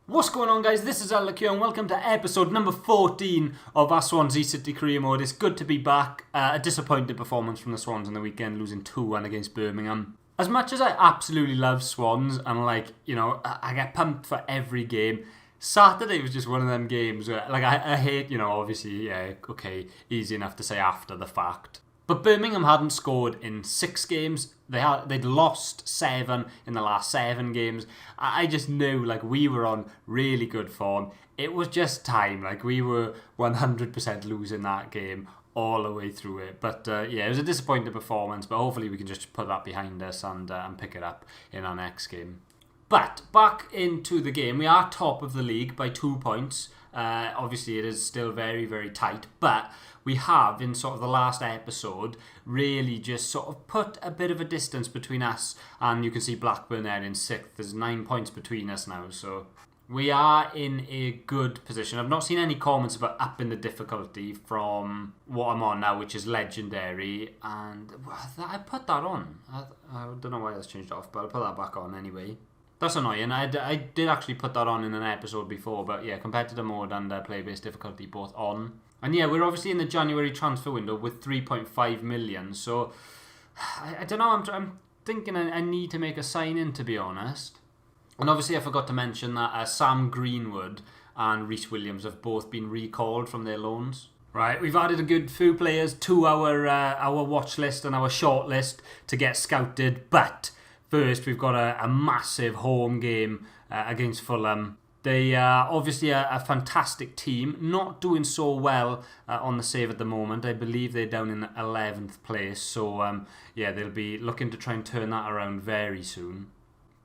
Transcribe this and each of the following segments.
What's going on, guys? This is Alec and welcome to episode number 14 of our Swansea City Career Mode. It's good to be back. A disappointing performance from the Swans on the weekend, losing 2-1 against Birmingham. As much as I absolutely love Swans and I get pumped for every game, Saturday was just one of them games where I hate, obviously, easy enough to say after the fact. But Birmingham hadn't scored in 6 games. They'd lost 7 in the last 7 games. I just knew we were on really good form. It was just time. We were 100% losing that game all the way through it. But it was a disappointing performance. But hopefully we can just put that behind us and pick it up in our next game. But back into the game. We are top of the league by 2 points. Obviously it is still very, very tight. But we have, in sort of the last episode, really just sort of put a bit of a distance between us, and you can see Blackburn there in 6th. There's 9 points between us now, so we are in a good position. I've not seen any comments about upping the difficulty from what I'm on now, which is legendary, and I put that on. I don't know why that's changed off, but I'll put that back on anyway. That's annoying. I did actually put that on in an episode before, but yeah, competitive mode and play-based difficulty both on. And yeah, we're obviously in the January transfer window with 3.5 million, so I don't know, I'm thinking I need to make a sign-in, to be honest. And obviously I forgot to mention that Sam Greenwood and Rhys Williams have both been recalled from their loans. Right, we've added a good few players to our watch list and our short list to get scouted, but first we've got a massive home game against Fulham. They are obviously a fantastic team, not doing so well on the save at the moment. I believe they're down in 11th place, so they'll be looking to try and turn that around very soon.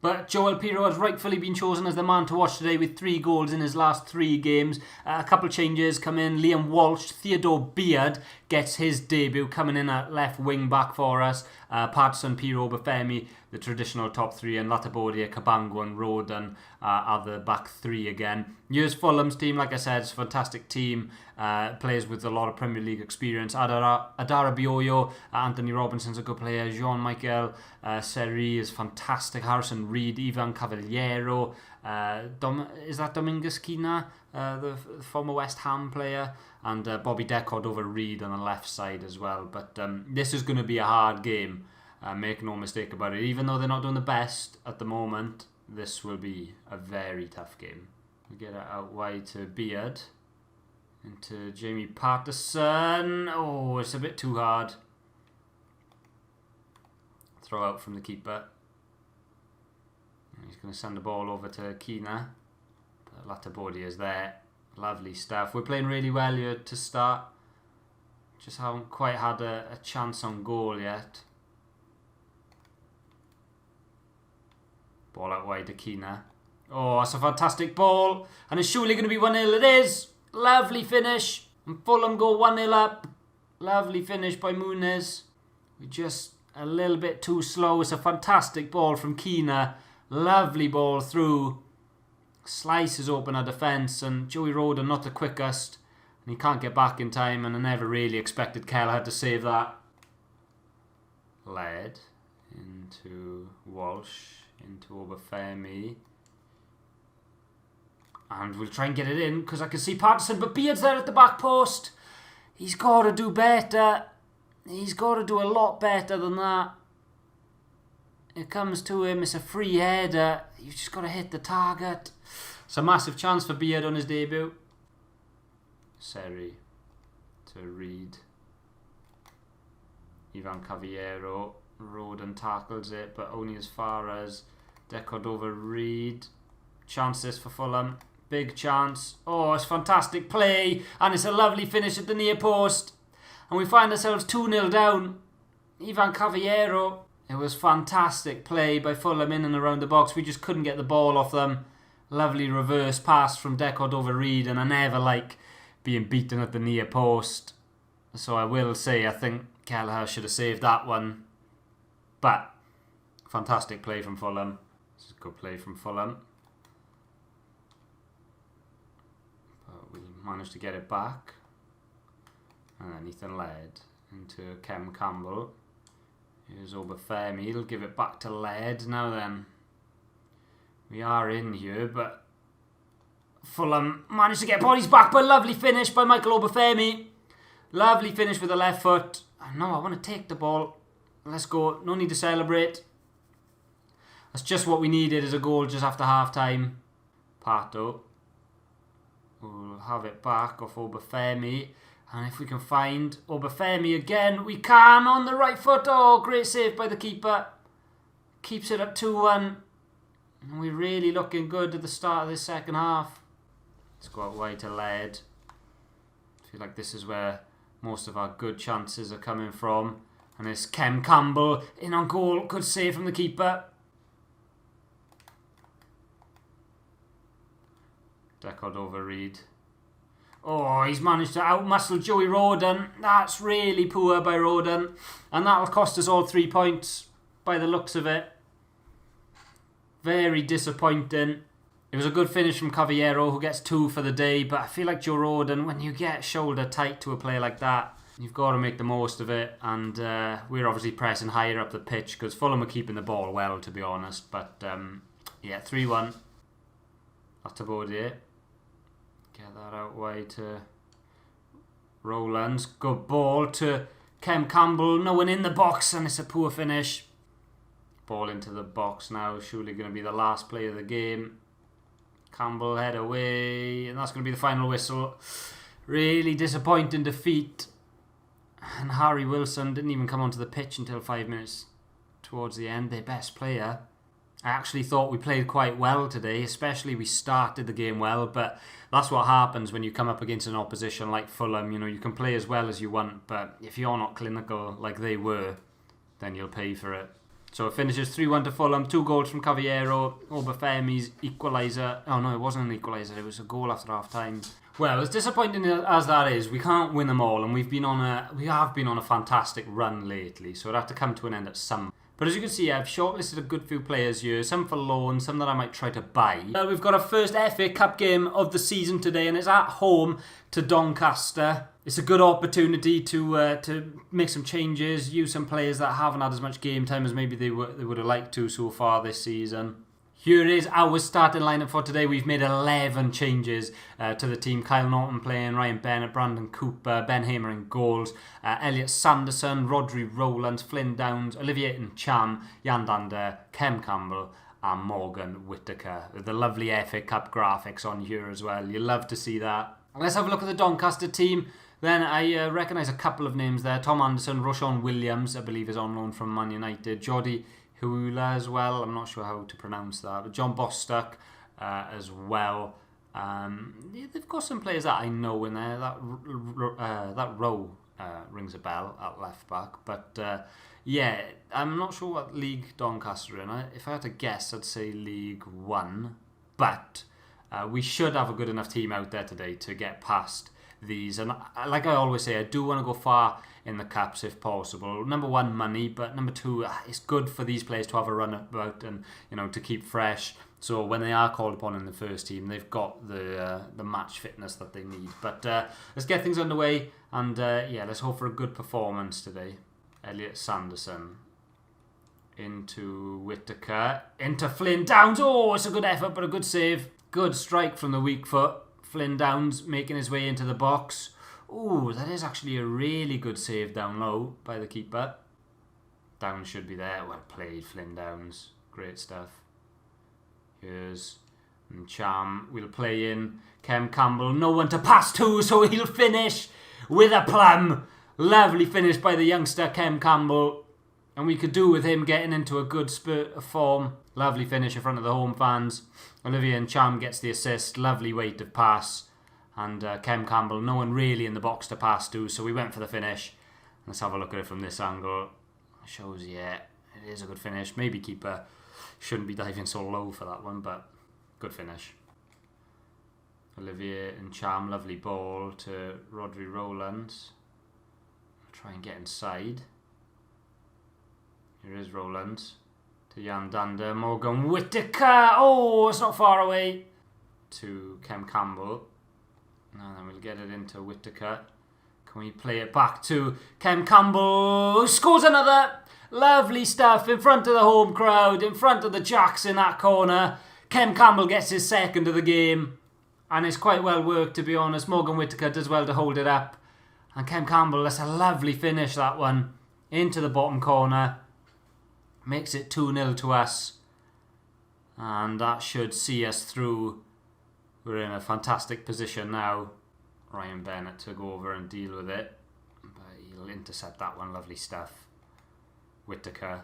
But Joel Piroe has rightfully been chosen as the man to watch today with 3 goals in his last 3 games. A couple of changes come in. Liam Walsh, Theodore Beard gets his debut coming in at left wing back for us. Patterson, Piroe, Bafemi, the traditional top 3, and Latabodia, Cabango and Roden are the back 3 again. Here's Fulham's team. Like I said, it's a fantastic team. Players with a lot of Premier League experience. Adara Bioyo, Anthony Robinson's a good player. Jean-Michel Seri is fantastic. Harrison Reed, Ivan Cavallero. Is that Dominguez Quina, the former West Ham player? And Bobby Decord over Reed on the left side as well. But this is going to be a hard game. Make no mistake about it. Even though they're not doing the best at the moment, this will be a very tough game. We get it out wide to Beard. Into Jamie Patterson. Oh, it's a bit too hard. Throw out from the keeper. He's going to send the ball over to Quina. Latabodia is there. Lovely stuff. We're playing really well here to start. Just haven't quite had a chance on goal yet. Ball out wide to Quina. Oh, that's a fantastic ball. And it's surely going to be 1-0. It is. Lovely finish. And Fulham go 1-0 up. Lovely finish by Muniz. We're just a little bit too slow. It's a fantastic ball from Quina. Lovely ball through. Slices open our defence, and Joey Roden not the quickest, and he can't get back in time, and I never really expected Kelleher to save that. Led into Walsh, into Obafemi, and we'll try and get it in because I can see Patterson, but Beard's there at the back post. He's got to do better. He's got to do a lot better than that. It comes to him, it's a free header. You've just got to hit the target. It's a massive chance for Beard on his debut. Seri to Reed. Ivan Cavallero. Roden tackles it, but only as far as Decord over Reed. Chances for Fulham. Big chance. Oh, it's fantastic play. And it's a lovely finish at the near post. And we find ourselves 2-0 down. Ivan Cavallero. It was fantastic play by Fulham in and around the box. We just couldn't get the ball off them. Lovely reverse pass from Decord over Reed, and I never like being beaten at the near post. So I will say I think Kelleher should have saved that one. But fantastic play from Fulham. This is a good play from Fulham. But we managed to get it back. And then Ethan Led into Kem Campbell. Here's Obafemi. He'll give it back to Led. Now then, we are in here, but Fulham managed to get bodies back, but lovely finish by Michael Obafemi. Lovely finish with the left foot. No, I want to take the ball. Let's go. No need to celebrate. That's just what we needed as a goal just after half-time. Pato will have it back off Obafemi. And if we can find Obafemi again, we can on the right foot. Oh, great save by the keeper. Keeps it at 2-1. And we're really looking good at the start of this second half. Let's go out wide to Laird. I feel like this is where most of our good chances are coming from. And it's Kem Campbell in on goal. Good save from the keeper. Deckled over Reed. Oh, he's managed to outmuscle Joey Roden. That's really poor by Roden. And that'll cost us all 3 points by the looks of it. Very disappointing. It was a good finish from Cavallero, who gets 2 for the day. But I feel like Joe Roden, when you get shoulder tight to a play like that, you've got to make the most of it. And we're obviously pressing higher up the pitch because Fulham are keeping the ball well, to be honest. But yeah, 3-1. That's about it. Get that out wide to Rowlands. Good ball to Kem Campbell. No one in the box, and it's a poor finish. Ball into the box now. Surely going to be the last play of the game. Campbell head away, and that's going to be the final whistle. Really disappointing defeat. And Harry Wilson didn't even come onto the pitch until 5 minutes towards the end. Their best player. I actually thought we played quite well today, especially we started the game well, but that's what happens when you come up against an opposition like Fulham. You know, you can play as well as you want, but if you're not clinical like they were, then you'll pay for it. So it finishes 3-1 to Fulham, 2 goals from Cavallero, Obafemi's equaliser. Oh no, it wasn't an equaliser, it was a goal after half-time. Well, as disappointing as that is, we can't win them all, and we have been on a fantastic run lately, so it'll have to come to an end at some. But as you can see, I've shortlisted a good few players here, some for loan, some that I might try to buy. We've got our first FA Cup game of the season today, and it's at home to Doncaster. It's a good opportunity to make some changes, use some players that haven't had as much game time as maybe they would have liked to so far this season. Here is our starting lineup for today. We've made 11 changes to the team. Kyle Norton playing, Ryan Bennett, Brandon Cooper, Ben Hamer in goals, Elliot Sanderson, Rodri Rowlands, Flynn Downs, Olivier Ncham, Jan Dander, Kem Campbell and Morgan Whittaker. The lovely FA Cup graphics on here as well. You'll love to see that. Let's have a look at the Doncaster team. Then I recognise a couple of names there. Tom Anderson, Roshan Williams, I believe is on loan from Man United. Jordi Hula as well, I'm not sure how to pronounce that. But John Bostock as well. They've got some players that I know in there. That row rings a bell at left back. But yeah, I'm not sure what league Doncaster are in. If I had to guess, I'd say League 1. But we should have a good enough team out there today to get past these. And like I always say, I do want to go far in the Cups if possible. Number 1, money, but number 2, it's good for these players to have a run about and, you know, to keep fresh. So when they are called upon in the first team, they've got the match fitness that they need. But let's get things underway, and yeah, let's hope for a good performance today. Elliot Sanderson into Whittaker, into Flynn Downs. Oh, it's a good effort, but a good save. Good strike from the weak foot. Flynn Downs making his way into the box. Ooh, that is actually a really good save down low by the keeper. Downs should be there. Well played, Flynn Downs. Great stuff. Here's Ncham. We'll play in Kem Campbell. No one to pass to, so he'll finish with a plum. Lovely finish by the youngster Kem Campbell. And we could do with him getting into a good spurt of form. Lovely finish in front of the home fans. Olivier Ncham gets the assist. Lovely weight of pass. And Kem Campbell, no one really in the box to pass to, so we went for the finish. Let's have a look at it from this angle. Shows, yeah, it is a good finish. Maybe keeper shouldn't be diving so low for that one, but good finish. Olivier Ncham, lovely ball to Rodri Rowlands. Try and get inside. Here is Rowlands to Jan Dander, Morgan Whittaker. Oh, it's not far away. To Kem Campbell. And then we'll get it into Whittaker. Can we play it back to Kem Campbell, who scores another? Lovely stuff in front of the home crowd, in front of the Jacks in that corner. Kem Campbell gets his second of the game. And it's quite well worked, to be honest. Morgan Whittaker does well to hold it up. And Kem Campbell, that's a lovely finish, that one. Into the bottom corner. Makes it 2-0 to us. And that should see us through. We're in a fantastic position now. Ryan Bennett to go over and deal with it. But he'll intercept that one. Lovely stuff. Whittaker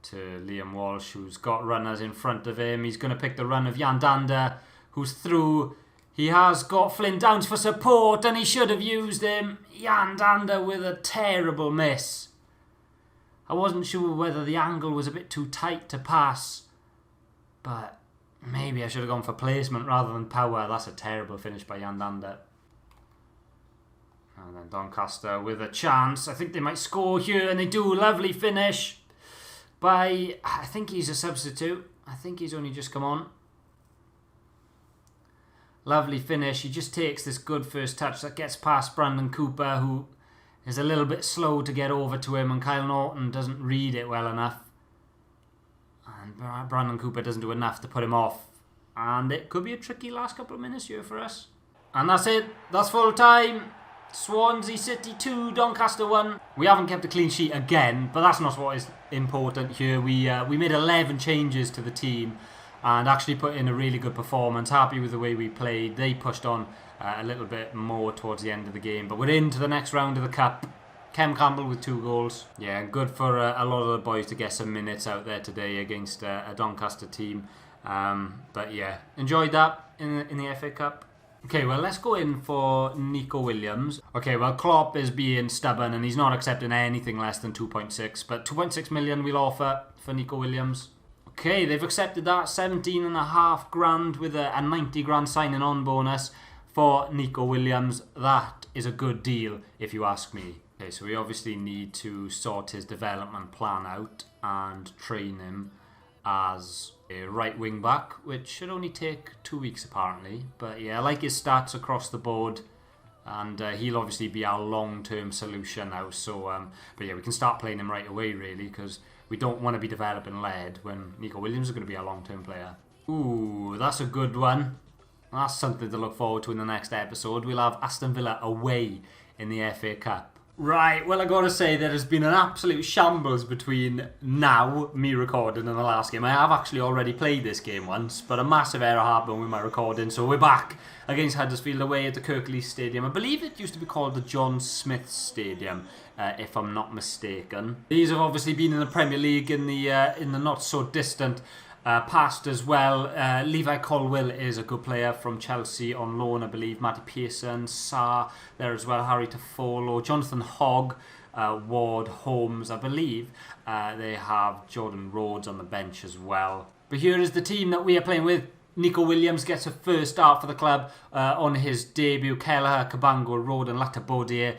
to Liam Walsh, who's got runners in front of him. He's going to pick the run of Jan Danda, who's through. He has got Flynn Downs for support, and he should have used him. Jan Danda with a terrible miss. I wasn't sure whether the angle was a bit too tight to pass, but maybe I should have gone for placement rather than power. That's a terrible finish by Jan Danda. And then Doncaster with a chance. I think they might score here, and they do. Lovely finish by, I think he's a substitute. I think he's only just come on. Lovely finish. He just takes this good first touch that gets past Brandon Cooper, who is a little bit slow to get over to him, and Kyle Norton doesn't read it well enough. And Brandon Cooper doesn't do enough to put him off. And it could be a tricky last couple of minutes here for us. And that's it. That's full time. Swansea City 2, Doncaster 1. We haven't kept a clean sheet again, but that's not what is important here. We made 11 changes to the team and actually put in a really good performance. Happy with the way we played. They pushed on a little bit more towards the end of the game, but we're into the next round of the Cup. Kem Campbell with 2 goals. Yeah, good for a lot of the boys to get some minutes out there today against a Doncaster team. But yeah, enjoyed that in the FA Cup. Okay, well, let's go in for Nico Williams. Okay, well, Klopp is being stubborn and he's not accepting anything less than 2.6. But 2.6 million we'll offer for Nico Williams. Okay, they've accepted that. 17.5 grand with a 90 grand signing on bonus for Nico Williams. That is a good deal, if you ask me. Okay, so we obviously need to sort his development plan out and train him as a right wing back, which should only take 2 weeks apparently. But yeah, I like his stats across the board, and he'll obviously be our long-term solution now. So, but yeah, we can start playing him right away really, because we don't want to be developing lead when Nico Williams is going to be our long-term player. Ooh, that's a good one. That's something to look forward to in the next episode. We'll have Aston Villa away in the FA Cup. Right, well, I gotta say, there has been an absolute shambles between now, me recording, and the last game. I have actually already played this game once, but a massive error happened with my recording, so we're back against Huddersfield away at the Kirklees Stadium. I believe it used to be called the John Smith Stadium, if I'm not mistaken. These have obviously been in the Premier League in the not-so-distant past as well. Levi Colwill is a good player from Chelsea on loan, I believe. Matty Pearson, Sarr there as well, Harry Toffolo, Jonathan Hogg, Ward, Holmes, I believe. They have Jordan Rhodes on the bench as well. But here is the team that we are playing with. Nico Williams gets a first start for the club on his debut. Kelleher, Cabango, Roden, Latabodier,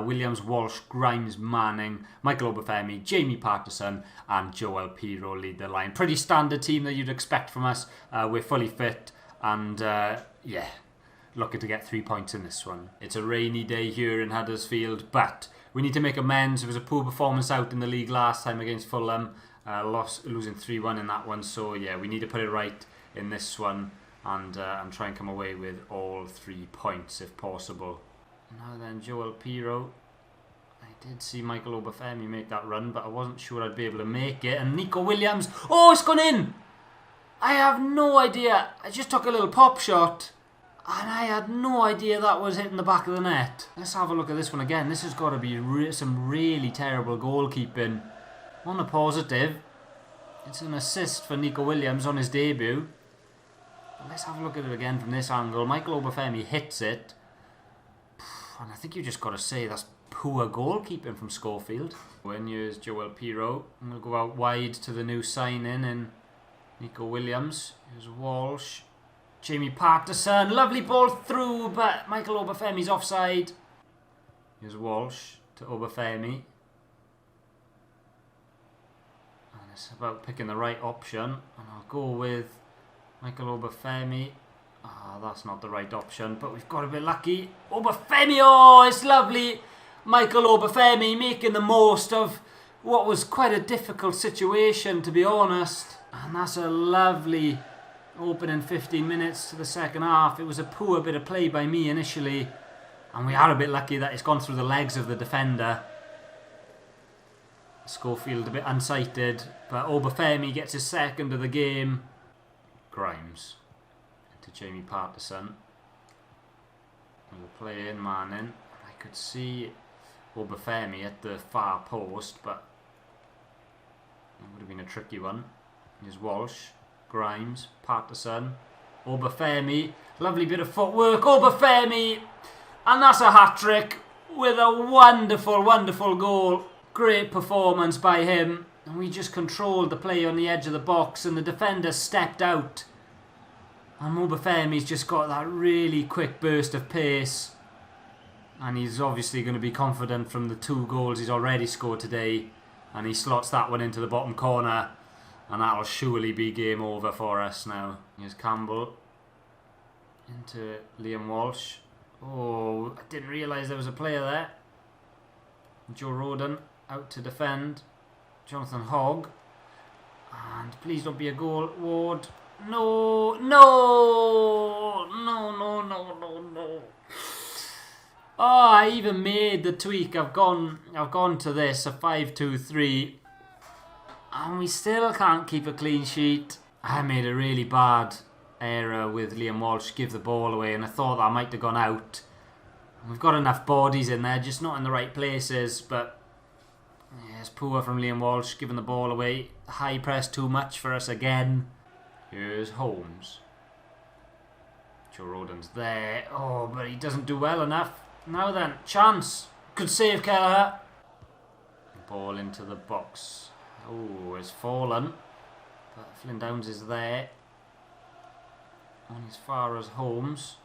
Williams, Walsh, Grimes, Manning, Michael Obafemi, Jamie Patterson and Joel Piroe lead the line. Pretty standard team that you'd expect from us. We're fully fit and yeah, looking to get 3 points in this one. It's a rainy day here in Huddersfield, but we need to make amends. It was a poor performance out in the league last time against Fulham, losing 3-1 in that one. So yeah, we need to put it right in this one and try and come away with all 3 points if possible. Now then, Joel Piroe. I did see Michael Obafemi make that run, but I wasn't sure I'd be able to make it. And Nico Williams, oh, it's gone in! I have no idea. I just took a little pop shot and I had no idea that was hitting the back of the net. Let's have a look at this one again. This has got to be some really terrible goalkeeping. On a positive, it's an assist for Nico Williams on his debut. But let's have a look at it again from this angle. Michael Obafemi hits it. And I think you just got to say that's poor goalkeeping from Schofield. When here's Joel Piroe. I'm going to go out wide to the new sign-in and Nico Williams. Here's Walsh. Jamie Patterson. Lovely ball through, but Michael Obafemi's offside. Here's Walsh to Obafemi. And it's about picking the right option. And I'll go with Michael Obafemi. Ah, that's not the right option, but we've got a bit lucky. Obafemi, oh, it's lovely. Michael Obafemi making the most of what was quite a difficult situation, to be honest. And that's a lovely Opening 15 minutes to the second half. It was a poor bit of play by me initially. And we are a bit lucky that it's gone through the legs of the defender. Schofield a bit unsighted. But Obafemi gets his second of the game. Grimes. Into Jamie Patterson. We'll play in, man in. I could see Obafemi at the far post, but it would have been a tricky one. Here's Walsh, Grimes, Patterson, Obafemi. Lovely bit of footwork, Obafemi! And that's a hat-trick with a wonderful, wonderful goal. Great performance by him. And we just controlled the play on the edge of the box and the defender stepped out. And Obafemi's just got that really quick burst of pace. And he's obviously going to be confident from the 2 goals he's already scored today. And he slots that one into the bottom corner. And that'll surely be game over for us now. Here's Campbell. Into Liam Walsh. Oh, I didn't realise there was a player there. Joe Roden out to defend. Jonathan Hogg. And please don't be a goal. Ward. No, no, no, no, no, no, no. Oh, I even made the tweak. I've gone to this, a 5-2-3. And we still can't keep a clean sheet. I made a really bad error with Liam Walsh, give the ball away, and I thought that might have gone out. We've got enough bodies in there, just not in the right places, but yeah, it's poor from Liam Walsh, giving the ball away. High press too much for us again. Here's Holmes. Joe Roden's there. Oh, but he doesn't do well enough. Now then, chance. Good save, Kelleher. Ball into the box. Oh, it's fallen. But Flynn Downs is there. On as far as Holmes.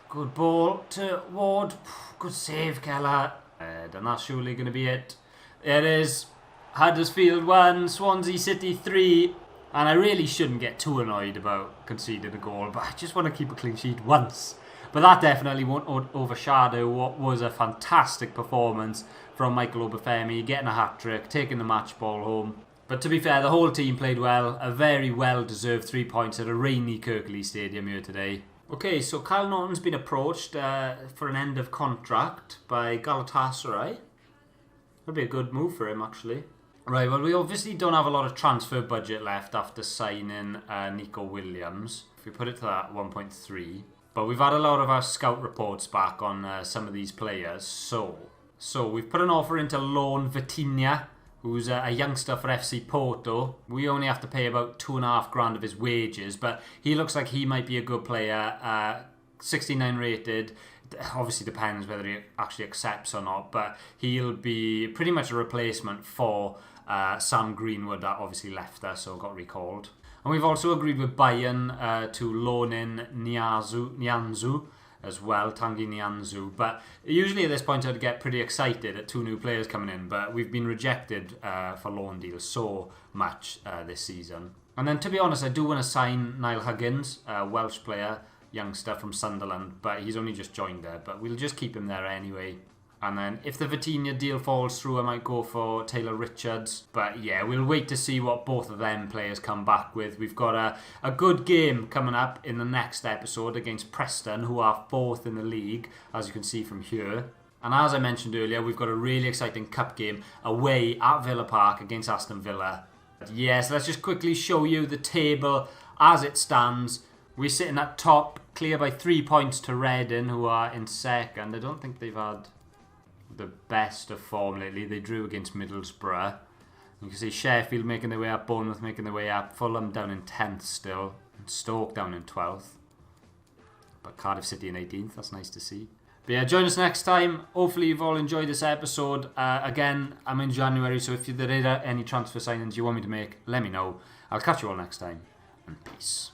Good ball to Ward. Good save, Kelleher. And that's surely going to be it. It is. Huddersfield 1, Swansea City 3. And I really shouldn't get too annoyed about conceding a goal, but I just want to keep a clean sheet once. But that definitely won't overshadow what was a fantastic performance from Michael Obafemi, getting a hat-trick, taking the match ball home. But to be fair, the whole team played well. A very well-deserved 3 points at a rainy Kirklees Stadium here today. Okay, so Kyle Norton's been approached for an end of contract by Galatasaray. That'd be a good move for him, actually. Right, well, we obviously don't have a lot of transfer budget left after signing Nico Williams. If we put it to that, 1.3. But we've had a lot of our scout reports back on some of these players. So we've put an offer into loan Vitinha, who's a youngster for FC Porto. We only have to pay about $2,500 of his wages, but he looks like he might be a good player. 69 rated. Obviously depends whether he actually accepts or not, but he'll be pretty much a replacement for Sam Greenwood that obviously left us or got recalled. And we've also agreed with Bayern to loan in Nianzou as well, Tanguy Nianzou. But usually at this point I'd get pretty excited at 2 new players coming in, but we've been rejected for loan deals so much this season. And then to be honest, I do want to sign Niall Huggins, a Welsh player, youngster from Sunderland, but he's only just joined there, but we'll just keep him there anyway. And then if the Vitinha deal falls through, I might go for Taylor Richards. But yeah, we'll wait to see what both of them players come back with. We've got a good game coming up in the next episode against Preston, who are 4th in the league, as you can see from here. And as I mentioned earlier, we've got a really exciting cup game away at Villa Park against Aston Villa. Yes, let's just quickly show you the table as it stands. We're sitting at top, clear by 3 points to Reading, who are in second. I don't think they've had the best of form lately. They drew against Middlesbrough. You can see Sheffield making their way up, Bournemouth making their way up, Fulham down in 10th still, and Stoke down in 12th. But Cardiff City in 18th, that's nice to see. But yeah, join us next time. Hopefully you've all enjoyed this episode. Again, I'm in January, so if there are any transfer signings you want me to make, let me know. I'll catch you all next time, and peace.